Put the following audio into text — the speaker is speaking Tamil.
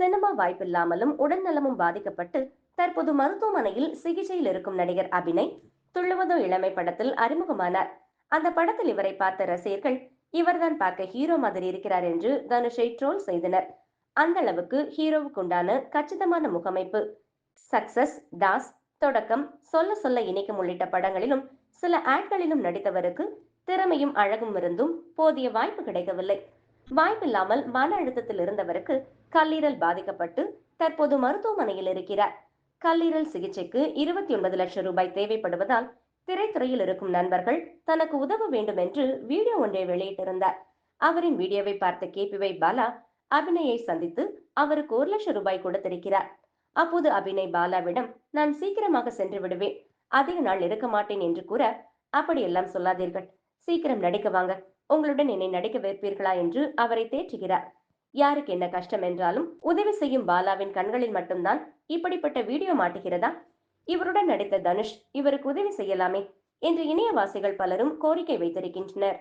சினிமா வாய்ப்பில்லாமலும் உடல்நலமும் பாதிக்கப்பட்டு தற்போது மருத்துவமனையில் சிகிச்சையில் இருக்கும் நடிகர் அபிநய் துள்ளுவதோ இளமை படத்தில் அறிமுகமானார். அந்த படத்தில் இவரை பார்த்த ரசிகர்கள் இவர்தான் பார்க்க ஹீரோ மாதிரி இருக்கிறார் என்று தனுஷை ட்ரோல் செய்தனர். அந்த அளவுக்கு ஹீரோவுக்கு உண்டான கச்சிதமான முகமைப்பு. சக்சஸ், தாஸ், தொடக்கம், சொல்ல சொல்ல இணைக்கும் உள்ளிட்ட படங்களிலும் சில ஆட்களிலும் நடித்தவருக்கு திறமையும் அழகும் இருந்தும் போதிய வாய்ப்பு கிடைக்கவில்லை. வாய்ப்பில்லாமல் மன அழுத்தத்தில் இருந்தவருக்கு கல்லீரல் பாதிக்கப்பட்டு தற்போது மருத்துவமனையில் இருக்கிறார். கல்லீரல் சிகிச்சைக்கு 29 லட்சம் ரூபாய் தேவைப்படுவதால் திரைத்துறையில் இருக்கும் நண்பர்கள் தனக்கு உதவ வேண்டும் என்று வீடியோ ஒன்றை வெளியிட்டிருந்தார். அவரின் வீடியோவை பார்த்த KPY பாலா அபிநயை சந்தித்து அவருக்கு 1 லட்சம் ரூபாய் கொடுத்திருக்கிறார். அப்போது அபிநய் பாலாவிடம், நான் சீக்கிரமாக சென்று விடுவேன், அதிக நாள் இருக்க மாட்டேன் என்று கூற, அப்படியெல்லாம் சொல்லாதீர்கள், சீக்கிரம் நடிக்க வாங்க, உங்களுடன் என்னை நடிக்க வைப்பீர்களா என்று அவரை தேற்றுகிறார். யாருக்கு என்ன கஷ்டம் என்றாலும் உதவி செய்யும் பாலாவின் கண்களில் மட்டும்தான் இப்படிப்பட்ட வீடியோ மாட்டுகிறதா? இவருடன் நடித்த தனுஷ் இவருக்கு உதவி செய்யலாமே என்று இணையவாசிகள் பலரும் கோரிக்கை வைத்திருக்கின்றனர்.